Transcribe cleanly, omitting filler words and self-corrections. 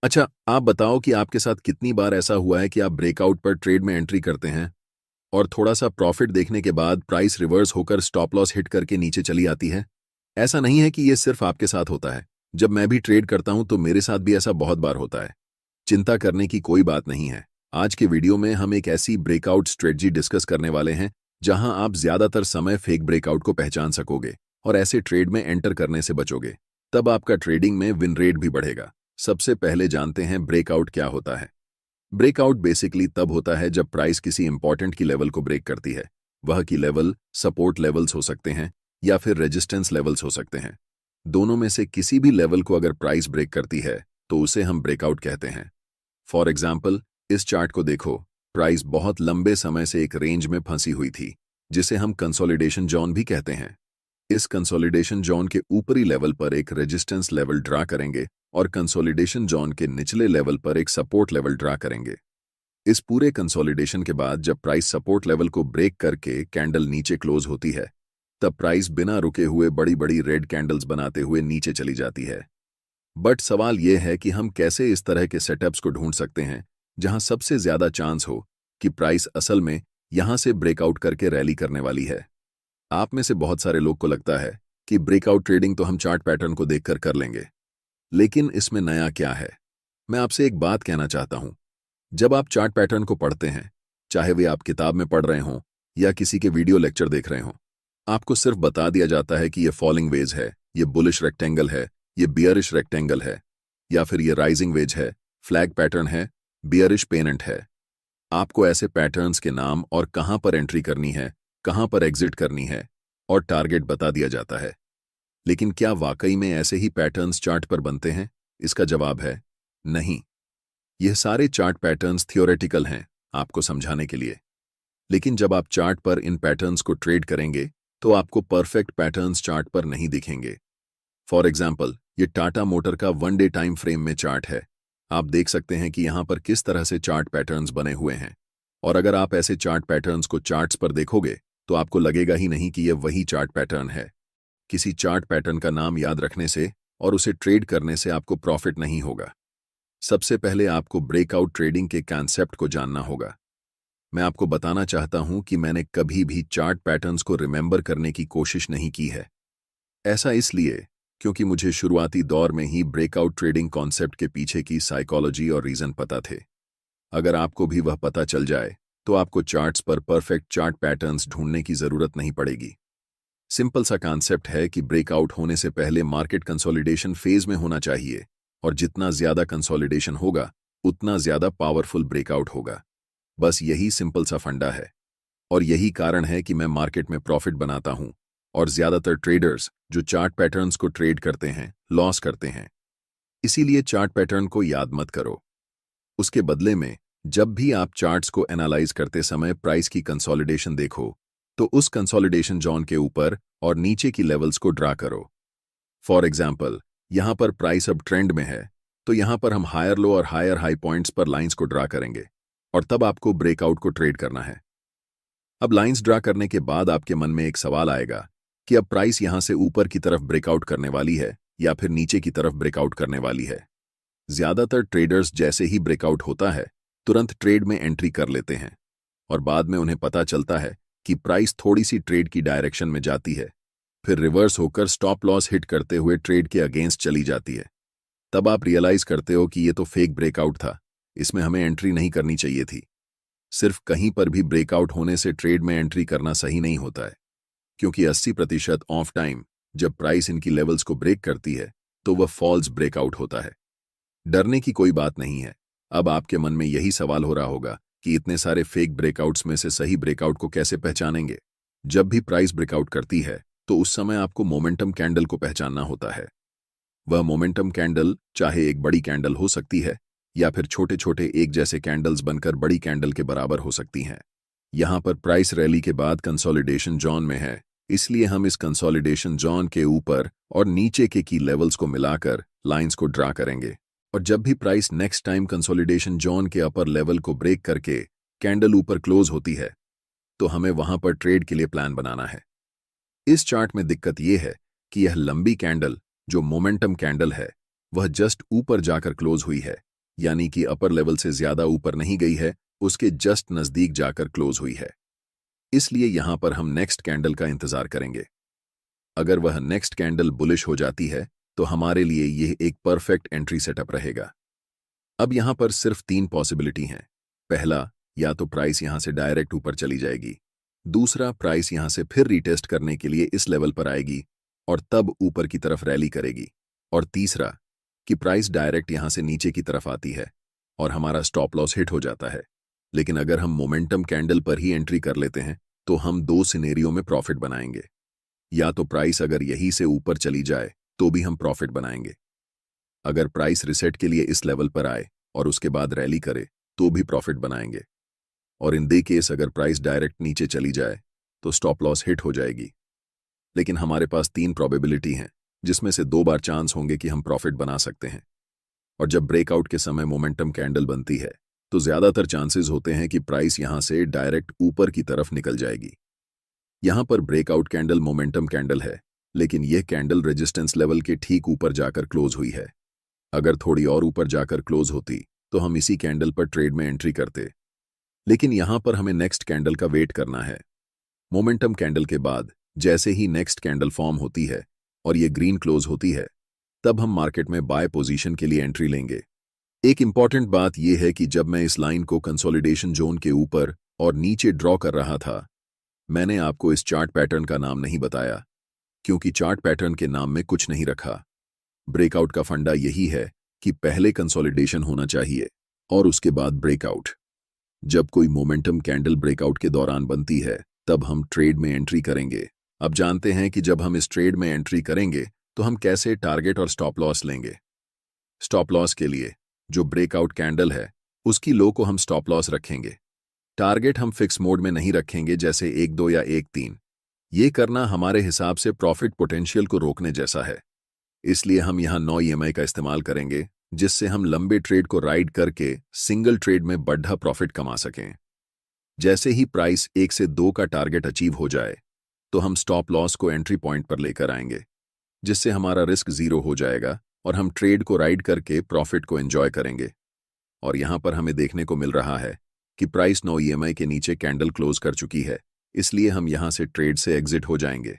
अच्छा, आप बताओ कि आपके साथ कितनी बार ऐसा हुआ है कि आप ब्रेकआउट पर ट्रेड में एंट्री करते हैं और थोड़ा-सा प्रॉफिट देखने के बाद प्राइस रिवर्स होकर स्टॉप लॉस हिट करके नीचे चली आती है? ऐसा नहीं है कि ये सिर्फ आपके साथ होता है। जब मैं भी ट्रेड करता हूं तो मेरे साथ भी ऐसा बहुत बार होता है। चिंता करने की कोई बात नहीं है। आज के वीडियो में हम एक ऐसी ब्रेकआउट स्ट्रेटजी डिस्कस करने वाले हैं, जहां आप ज्यादातर समय फेक ब्रेकआउट को पहचान सकोगे और ऐसे ट्रेड में एंटर करने से बचोगे। तब आपका ट्रेडिंग में विन रेट भी बढ़ेगा। सबसे पहले जानते हैं ब्रेकआउट क्या होता है। ब्रेकआउट बेसिकली तब होता है जब प्राइस किसी इंपॉर्टेंट की लेवल को ब्रेक करती है। वह की लेवल सपोर्ट लेवल्स हो सकते हैं या फिर रेजिस्टेंस लेवल्स हो सकते हैं। दोनों में से किसी भी लेवल को अगर प्राइस ब्रेक करती है तो उसे हम ब्रेकआउट कहते हैं। फॉर एग्जाम्पल, इस चार्ट को देखो। प्राइस बहुत लंबे समय से एक रेंज में फंसी हुई थी, जिसे हम कंसोलिडेशन जोन भी कहते हैं। इस कंसोलिडेशन जोन के ऊपरी लेवल पर एक रेजिस्टेंस लेवल ड्रा करेंगे और कंसोलिडेशन जोन के निचले लेवल पर एक सपोर्ट लेवल ड्रा करेंगे। इस पूरे कंसोलिडेशन के बाद जब प्राइस सपोर्ट लेवल को ब्रेक करके कैंडल नीचे क्लोज होती है, तब प्राइस बिना रुके हुए बड़ी बड़ी रेड कैंडल्स बनाते हुए नीचे चली जाती है। बट सवाल यह है कि हम कैसे इस तरह के सेटअप्स को ढूंढ सकते हैं जहां सबसे ज्यादा चांस हो कि प्राइस असल में यहां से ब्रेकआउट करके रैली करने वाली है। आप में से बहुत सारे लोग को लगता है कि ब्रेकआउट ट्रेडिंग तो हम चार्ट पैटर्न को देखकर कर लेंगे, लेकिन इसमें नया क्या है? मैं आपसे एक बात कहना चाहता हूं। जब आप चार्ट पैटर्न को पढ़ते हैं, चाहे वे आप किताब में पढ़ रहे हों या किसी के वीडियो लेक्चर देख रहे हों, आपको सिर्फ बता दिया जाता है कि ये फॉलिंग वेज है, ये बुलिश रेक्टेंगल है, ये बियरिश रेक्टेंगल है, या फिर ये राइजिंग वेज है, फ्लैग पैटर्न है, बियरिश पेनेंट है। आपको ऐसे पैटर्न्स के नाम और कहां पर एंट्री करनी है, कहां पर एग्जिट करनी है और टारगेट बता दिया जाता है। लेकिन क्या वाकई में ऐसे ही पैटर्न्स चार्ट पर बनते हैं? इसका जवाब है नहीं। यह सारे चार्ट पैटर्न्स थियोरेटिकल हैं, आपको समझाने के लिए। लेकिन जब आप चार्ट पर इन पैटर्न्स को ट्रेड करेंगे तो आपको परफेक्ट पैटर्न्स चार्ट पर नहीं दिखेंगे। फॉर एग्जाम्पल, ये टाटा मोटर का 1 डे टाइम फ्रेम में चार्ट है। आप देख सकते हैं कि यहां पर किस तरह से चार्ट पैटर्न्स बने हुए हैं। और अगर आप ऐसे चार्ट पैटर्न्स को चार्ट्स पर देखोगे तो आपको लगेगा ही नहीं कि यह वही चार्ट पैटर्न है। किसी चार्ट पैटर्न का नाम याद रखने से और उसे ट्रेड करने से आपको प्रॉफिट नहीं होगा। सबसे पहले आपको ब्रेकआउट ट्रेडिंग के कॉन्सेप्ट को जानना होगा। मैं आपको बताना चाहता हूं कि मैंने कभी भी चार्ट पैटर्न्स को रिमेंबर करने की कोशिश नहीं की है। ऐसा इसलिए क्योंकि मुझे शुरुआती दौर में ही ब्रेकआउट ट्रेडिंग कॉन्सेप्ट के पीछे की साइकोलॉजी और रीजन पता थे। अगर आपको भी वह पता चल जाए तो आपको चार्ट्स पर परफेक्ट चार्ट पैटर्न्स ढूंढने की जरूरत नहीं पड़ेगी। सिंपल सा कॉन्सेप्ट है कि ब्रेकआउट होने से पहले मार्केट कंसोलिडेशन फेज में होना चाहिए, और जितना ज्यादा कंसोलिडेशन होगा उतना ज्यादा पावरफुल ब्रेकआउट होगा। बस यही सिंपल सा फंडा है, और यही कारण है कि मैं मार्केट में प्रॉफिट बनाता हूं और ज्यादातर ट्रेडर्स जो चार्ट पैटर्न्स को ट्रेड करते हैं लॉस करते हैं। इसीलिए चार्ट पैटर्न को याद मत करो। उसके बदले में जब भी आप चार्ट्स को एनालाइज करते समय प्राइस की कंसोलिडेशन देखो तो उस कंसोलिडेशन जोन के ऊपर और नीचे की लेवल्स को ड्रा करो। फॉर एग्जाम्पल, यहां पर प्राइस अब ट्रेंड में है तो यहां पर हम हायर लो और हायर हाई पॉइंट्स पर लाइंस को ड्रा करेंगे और तब आपको ब्रेकआउट को ट्रेड करना है। अब लाइंस ड्रा करने के बाद आपके मन में एक सवाल आएगा कि अब प्राइस यहां से ऊपर की तरफ ब्रेकआउट करने वाली है या फिर नीचे की तरफ ब्रेकआउट करने वाली है। ज्यादातर ट्रेडर्स जैसे ही ब्रेकआउट होता है तुरंत ट्रेड में एंट्री कर लेते हैं, और बाद में उन्हें पता चलता है कि प्राइस थोड़ी सी ट्रेड की डायरेक्शन में जाती है, फिर रिवर्स होकर स्टॉप लॉस हिट करते हुए ट्रेड के अगेंस्ट चली जाती है। तब आप रियलाइज करते हो कि ये तो फेक ब्रेकआउट था, इसमें हमें एंट्री नहीं करनी चाहिए थी। सिर्फ कहीं पर भी ब्रेकआउट होने से ट्रेड में एंट्री करना सही नहीं होता है, क्योंकि 80% ऑफ टाइम जब प्राइस इनकी लेवल्स को ब्रेक करती है तो वह फॉल्स ब्रेकआउट होता है। डरने की कोई बात नहीं है। अब आपके मन में यही सवाल हो रहा होगा कि इतने सारे फेक ब्रेकआउट्स में से सही ब्रेकआउट को कैसे पहचानेंगे। जब भी प्राइस ब्रेकआउट करती है तो उस समय आपको मोमेंटम कैंडल को पहचानना होता है। वह मोमेंटम कैंडल चाहे एक बड़ी कैंडल हो सकती है या फिर छोटे छोटे एक जैसे कैंडल्स बनकर बड़ी कैंडल के बराबर हो सकती हैं। यहां पर प्राइस रैली के बाद कंसोलिडेशन जोन में है, इसलिए हम इस कंसोलिडेशन जोन के ऊपर और नीचे के की लेवल्स को मिलाकर लाइंस को ड्रा करेंगे। और जब भी price next time consolidation zone के अपर लेवल को ब्रेक करके कैंडल ऊपर क्लोज होती है तो हमें वहां पर ट्रेड के लिए प्लान बनाना है। इस चार्ट में दिक्कत यह है कि यह लंबी कैंडल जो मोमेंटम कैंडल है वह जस्ट ऊपर जाकर क्लोज हुई है, यानी कि अपर लेवल से ज्यादा ऊपर नहीं गई है, उसके जस्ट नजदीक जाकर क्लोज हुई है। इसलिए यहां पर हम नेक्स्ट कैंडल का इंतजार करेंगे। अगर वह नेक्स्ट कैंडल बुलिश हो जाती है तो हमारे लिए यह एक परफेक्ट एंट्री सेटअप रहेगा। अब यहां पर सिर्फ 3 पॉसिबिलिटी हैं। पहला, या तो प्राइस यहां से डायरेक्ट ऊपर चली जाएगी। दूसरा, प्राइस यहां से फिर रीटेस्ट करने के लिए इस लेवल पर आएगी और तब ऊपर की तरफ रैली करेगी। और तीसरा, कि प्राइस डायरेक्ट यहां से नीचे की तरफ आती है और हमारा स्टॉप लॉस हिट हो जाता है। लेकिन अगर हम मोमेंटम कैंडल पर ही एंट्री कर लेते हैं तो हम 2 सिनेरियो में प्रॉफिट बनाएंगे। या तो प्राइस अगर यहीं से ऊपर चली जाए तो भी हम प्रॉफिट बनाएंगे। अगर प्राइस रिसेट के लिए इस लेवल पर आए और उसके बाद रैली करे तो भी प्रॉफिट बनाएंगे। और इन दे केस अगर प्राइस डायरेक्ट नीचे चली जाए तो स्टॉप लॉस हिट हो जाएगी। लेकिन हमारे पास 3 प्रोबेबिलिटी हैं, जिसमें से 2 बार चांस होंगे कि हम प्रॉफिट बना सकते हैं। और जब ब्रेकआउट के समय मोमेंटम कैंडल बनती है तो ज्यादातर चांसेस होते हैं कि प्राइस यहां से डायरेक्ट ऊपर की तरफ निकल जाएगी। यहां पर ब्रेकआउट कैंडल मोमेंटम कैंडल है, लेकिन यह कैंडल रेजिस्टेंस लेवल के ठीक ऊपर जाकर क्लोज हुई है। अगर थोड़ी और ऊपर जाकर क्लोज होती तो हम इसी कैंडल पर ट्रेड में एंट्री करते। लेकिन यहां पर हमें नेक्स्ट कैंडल का वेट करना है। मोमेंटम कैंडल के बाद जैसे ही नेक्स्ट कैंडल फॉर्म होती है और ये ग्रीन क्लोज होती है, तब हम मार्केट में बाय पोजीशन के लिए एंट्री लेंगे। एक इंपॉर्टेंट बात यह है कि जब मैं इस लाइन को कंसोलिडेशन जोन के ऊपर और नीचे ड्रॉ कर रहा था, मैंने आपको इस चार्ट पैटर्न का नाम नहीं बताया, क्योंकि चार्ट पैटर्न के नाम में कुछ नहीं रखा। ब्रेकआउट का फंडा यही है कि पहले कंसोलिडेशन होना चाहिए और उसके बाद ब्रेकआउट। जब कोई मोमेंटम कैंडल ब्रेकआउट के दौरान बनती है तब हम ट्रेड में एंट्री करेंगे। अब जानते हैं कि जब हम इस ट्रेड में एंट्री करेंगे तो हम कैसे टारगेट और स्टॉप लॉस लेंगे। स्टॉप लॉस के लिए जो ब्रेकआउट कैंडल है उसकी लो को हम स्टॉप लॉस रखेंगे। टारगेट हम फिक्स मोड में नहीं रखेंगे, जैसे 1-2 या 1-3। ये करना हमारे हिसाब से प्रॉफिट पोटेंशियल को रोकने जैसा है। इसलिए हम यहां 9 EMI का इस्तेमाल करेंगे, जिससे हम लंबे ट्रेड को राइड करके सिंगल ट्रेड में बढ़ा प्रॉफिट कमा सकें। जैसे ही प्राइस 1 से 2 का टारगेट अचीव हो जाए तो हम स्टॉप लॉस को एंट्री पॉइंट पर लेकर आएंगे, जिससे हमारा रिस्क 0 हो जाएगा और हम ट्रेड को राइड करके प्रॉफिट को एंजॉय करेंगे। और यहां पर हमें देखने को मिल रहा है कि प्राइस 9 EMI के नीचे कैंडल क्लोज कर चुकी है, इसलिए हम यहां से ट्रेड से एग्जिट हो जाएंगे।